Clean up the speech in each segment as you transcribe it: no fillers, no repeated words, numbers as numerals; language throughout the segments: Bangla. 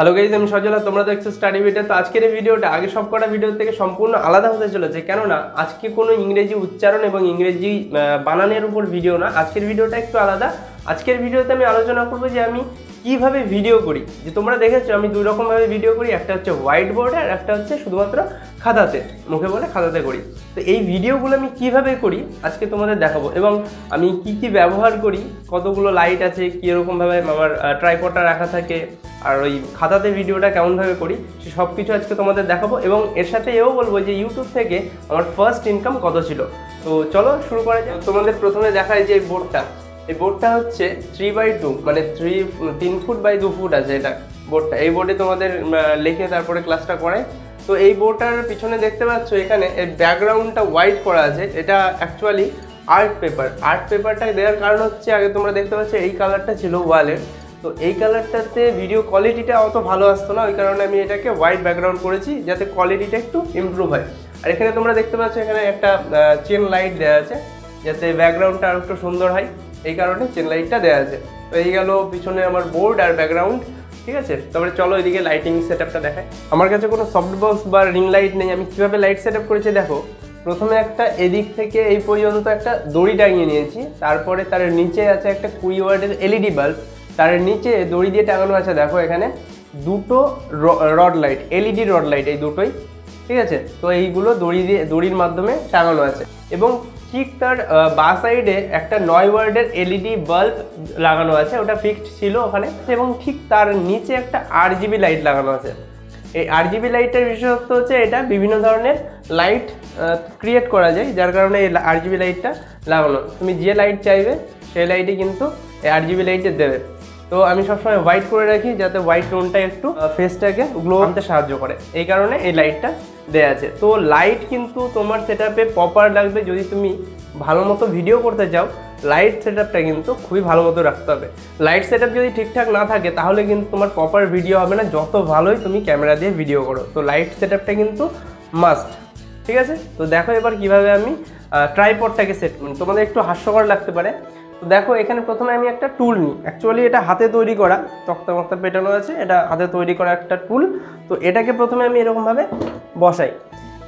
হ্যালো গাইজ, আমি সজল। তোমরা দেখছো স্টাডি ভিডিও। তো আজকের এই ভিডিওটা আগে সব কটা ভিডিও থেকে সম্পূর্ণ আলাদা হতে চলেছে, কেননা আজকে কোনো ইংরেজি উচ্চারণ এবং ইংরেজি বানানের উপর ভিডিও না। আজকের ভিডিওটা একটু আলাদা। আজকের ভিডিওতে আমি আলোচনা করবো যে আমি কিভাবে ভিডিও করি। যে তোমরা দেখেছো আমি দুই রকমভাবে ভিডিও করি, একটা হচ্ছে হোয়াইট বোর্ডে আর একটা হচ্ছে শুধুমাত্র খাতাতে, মুখে বলে খাতাতে করি। তো এই ভিডিওগুলো আমি কিভাবে করি আজকে তোমাদের দেখাবো, এবং আমি কি ব্যবহার করি, কতগুলো লাইট আছে, কীরকমভাবে আমার ট্রাইপডটা রাখা থাকে, আর ওই খাতাতে ভিডিওটা কেমনভাবে করি সে সব কিছু আজকে তোমাদের দেখাবো। এবং এর সাথে এও বলবো যে ইউটিউব থেকে আমার ফার্স্ট ইনকাম কত ছিল। তো চলো শুরু করা যায়। তোমাদের প্রথমে দেখায় যে এই বোর্ডটা হচ্ছে 3x2, মানে 3 ফুট বাই 2 ফুট আছে এটা বোর্ডটা। এই বোর্ডে তোমাদের লিখে তারপরে ক্লাসটা করায়। তো এই বোর্ডটার পিছনে দেখতে পাচ্ছ এখানে এই ব্যাকগ্রাউন্ডটা হোয়াইট করা আছে। এটা অ্যাকচুয়ালি আর্ট পেপারটা দেওয়ার কারণ হচ্ছে, আগে তোমরা দেখতে পাচ্ছ এই কালারটা ছিল ওয়ালের, তো এই কালারটাতে ভিডিও কোয়ালিটিটা অত ভালো আসতো না, ওই কারণে আমি এটাকে হোয়াইট ব্যাকগ্রাউন্ড করেছি যাতে কোয়ালিটিটা একটু ইমপ্রুভ হয়। আর এখানে তোমরা দেখতে পাচ্ছ এখানে একটা চেন লাইট দেওয়া আছে যাতে ব্যাকগ্রাউন্ডটা আরও একটু সুন্দর হয়, এই কারণে চেন লাইটটা দেওয়া আছে। তো এই গেল পিছনে আমার বোর্ড আর ব্যাকগ্রাউন্ড, ঠিক আছে। তারপরে চলো এদিকে লাইটিং সেটআপটা দেখাই। আমার কাছে কোনো সফট বক্স বা রিং লাইট নেই। আমি কীভাবে লাইট সেটআপ করেছি দেখো। প্রথমে একটা এদিক থেকে এই পর্যন্ত একটা দড়ি টাঙিয়ে নিয়েছি, তারপরে তার নিচে আছে একটা 20 ওয়াটের এলইডি বাল্ব, তার নিচে দড়ি দিয়ে টাঙানো আছে দেখো এখানে দুটো rod light, LED rod light, এই দুটোই, ঠিক আছে। তো এইগুলো দড়ির মাধ্যমে টাঙানো আছে, এবং ঠিক তার বাঁ সাইডে একটা 9 ওয়াটের এলইডি বাল্ব লাগানো আছে, ওটা ফিক্সড ছিল ওখানে। এবং ঠিক তার নিচে একটা RGB লাইট লাগানো আছে। এই RGB লাইটের বিশেষত্ব হচ্ছে এটা বিভিন্ন ধরনের লাইট ক্রিয়েট করা যায়, যার কারণে এই RGB লাইটটা লাগানো। তুমি যে লাইট চাইবে সেই লাইটই কিন্তু এই RGB লাইটে দেবে। তো আমি সবসময় হোয়াইট করে রাখি যাতে হোয়াইট টোনটা একটু ফেসটাকে গ্লো আনতে সাহায্য করে, এই কারণে এই লাইটটা দেওয়া আছে। তো লাইট কিন্তু তোমার সেটআপে প্রপার লাগবে। যদি তুমি ভালো মতো ভিডিও করতে চাও, লাইট সেটআপটা কিন্তু খুবই ভালো মতো রাখতে হবে। লাইট সেটআপ যদি ঠিকঠাক না থাকে তাহলে কিন্তু তোমার প্রপার ভিডিও হবে না, যত ভালোই তুমি ক্যামেরা দিয়ে ভিডিও করো। তো লাইট সেটআপটা কিন্তু মাস্ট, ঠিক আছে। তো দেখো এবার কিভাবে আমি ট্রাইপডটাকে সেট করি। তোমাদের একটু হাস্যকর লাগতে পারে। তো দেখো এখানে প্রথমে আমি একটা টুল নিই। অ্যাকচুয়ালি এটা হাতে তৈরি করা, তক্তা পেটানো আছে, এটা হাতে তৈরি করা একটা টুল। তো এটাকে প্রথমে আমি এরকমভাবে বসাই।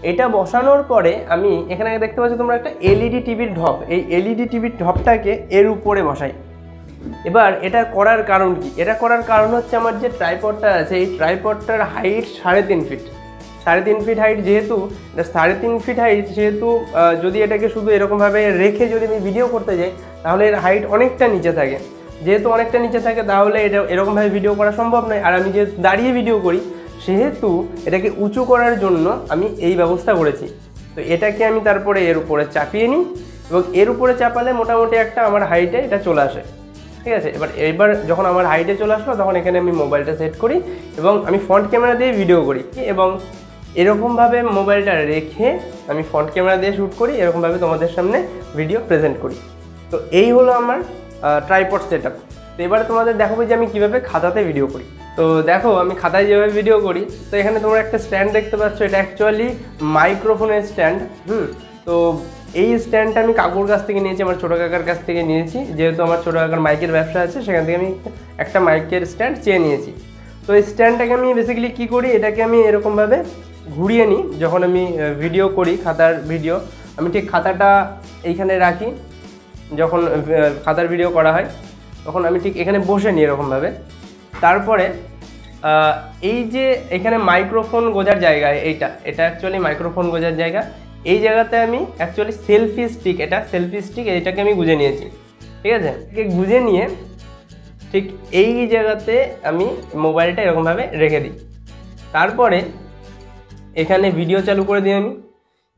এটা বসানোর পরে আমি এখানে দেখতে পাচ্ছি তোমরা একটা এলইডি টিভির ঢপ, এই এলইডি টিভির ঢপটাকে এর উপরে বসাই। এবার এটা করার কারণ কি? এটা করার কারণ হচ্ছে আমার যে ট্রাইপডটা আছে, এই ট্রাইপডটার হাইট 3.5 ফিট। 3.5 ফিট হাইট, যেহেতু এটা 3.5 ফিট হাইট, সেহেতু যদি এটাকে শুধু এরকমভাবে রেখে যদি আমি ভিডিও করতে যাই তাহলে এর হাইট অনেকটা নিচে থাকে। যেহেতু অনেকটা নিচে থাকে তাহলে এটা এরকমভাবে ভিডিও করা সম্ভব নয়। আর আমি যেহেতু দাঁড়িয়ে ভিডিও করি সেহেতু এটাকে উঁচু করার জন্য আমি এই ব্যবস্থা করেছি। তো এটাকে আমি তারপরে এর উপরে চাপিয়ে নিই, এবং এর উপরে চাপালে মোটামুটি একটা আমার হাইটে এটা চলে আসে, ঠিক আছে। এবার যখন আমার হাইটে চলে আসলো তখন এখানে আমি মোবাইলটা সেট করি এবং আমি ফ্রন্ট ক্যামেরা দিয়ে ভিডিও করি, এবং এরকমভাবে মোবাইলটা রেখে আমি ফ্রন্ট ক্যামেরা দিয়ে শ্যুট করি, এরকমভাবে তোমাদের সামনে ভিডিও প্রেজেন্ট করি। তো এই হলো আমার ট্রাইপড সেটআপ। তো এবারে তোমাদের দেখাবো যে আমি কীভাবে খাতাতে ভিডিও করি। তো দেখো আমি খাতায় যেভাবে ভিডিও করি, তো এখানে তোমরা একটা স্ট্যান্ড দেখতে পাচ্ছ, এটা অ্যাকচুয়ালি মাইক্রোফোনের স্ট্যান্ড। তো এই স্ট্যান্ডটা আমি কাকুর কাছ থেকে নিয়েছি, আমার ছোটো কাকার কাছ থেকে নিয়েছি। যেহেতু আমার ছোটো কাকার মাইকের ব্যবসা আছে, সেখান থেকে আমি একটা মাইকের স্ট্যান্ড চেয়ে নিয়েছি। তো এই স্ট্যান্ডটাকে আমি বেসিক্যালি কী করি, এটাকে আমি এরকমভাবে ঘুরিয়ে নিই। যখন আমি ভিডিও করি, খাতার ভিডিও, আমি ঠিক খাতাটা এইখানে রাখি। যখন খাতার ভিডিও করা হয় তখন আমি ঠিক এখানে বসে নিই এরকমভাবে। তারপরে এই যে এখানে মাইক্রোফোন গোজার জায়গায়, এটা অ্যাকচুয়ালি মাইক্রোফোন গোজার জায়গা। এই জায়গাতে আমি অ্যাকচুয়ালি সেলফি স্টিক, এটাকে আমি গুঁজে নিয়েছি, ঠিক আছে। গুঁজে নিয়ে ঠিক এই জায়গাতে আমি মোবাইলটা এরকমভাবে রেখে দিই। তারপরে এখানে ভিডিও চালু করে দিই আমি,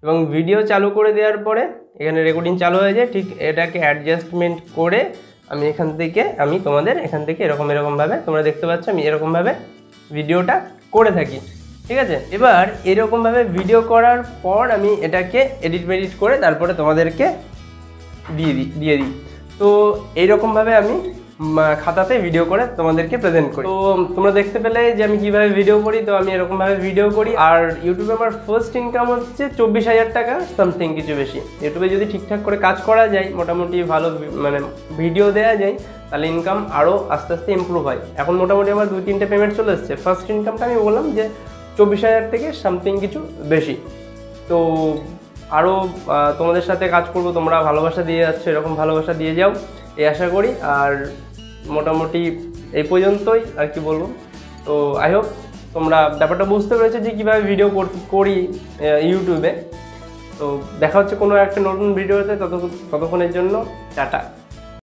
এবং ভিডিও চালু করে দেওয়ার পরে এখানে রেকর্ডিং চালু হয়ে যায়। ঠিক এটাকে অ্যাডজাস্টমেন্ট করে আমি তোমাদের এখান থেকে এরকমভাবে তোমরা দেখতে পাচ্ছ আমি এরকমভাবে ভিডিওটা করে থাকি, ঠিক আছে। এবার এরকমভাবে ভিডিও করার পর আমি এটাকে এডিট করে তারপরে তোমাদেরকে দিয়ে দিই। তো এইরকমভাবে আমি খাতাতে ভিডিও করে তোমাদেরকে প্রেজেন্ট করি। তো তোমরা দেখতে পেলে যে আমি কিভাবে ভিডিও করি, তো আমি এরকমভাবে ভিডিও করি। আর ইউটিউবে আমার ফার্স্ট ইনকাম হচ্ছে 24,000 টাকা সামথিং, কিছু বেশি। ইউটিউবে যদি ঠিকঠাক করে কাজ করা যায়, মোটামুটি ভালো মানে ভিডিও দেওয়া যায়, তাহলে ইনকাম আরও আস্তে আস্তে ইমপ্রুভ হয়। এখন মোটামুটি আমার 2-3টে পেমেন্ট চলে এসছে। ফার্স্ট ইনকামটা আমি বললাম যে 24,000 থেকে সামথিং কিছু বেশি। তো আরও তোমাদের সাথে কাজ করব, তোমরা ভালোবাসা দিয়ে যাচ্ছ, এরকম ভালোবাসা দিয়ে যাও এই আশা করি। আর মোটামুটি এই পর্যন্তই আর কি বলবো। তো আই হোপ তোমরা ব্যাপারটা বুঝতে পেরেছো যে কীভাবে ভিডিও করি ইউটিউবে। তো দেখা হচ্ছে কোনো একটা নতুন ভিডিওতে, ততক্ষণের জন্য টাটা।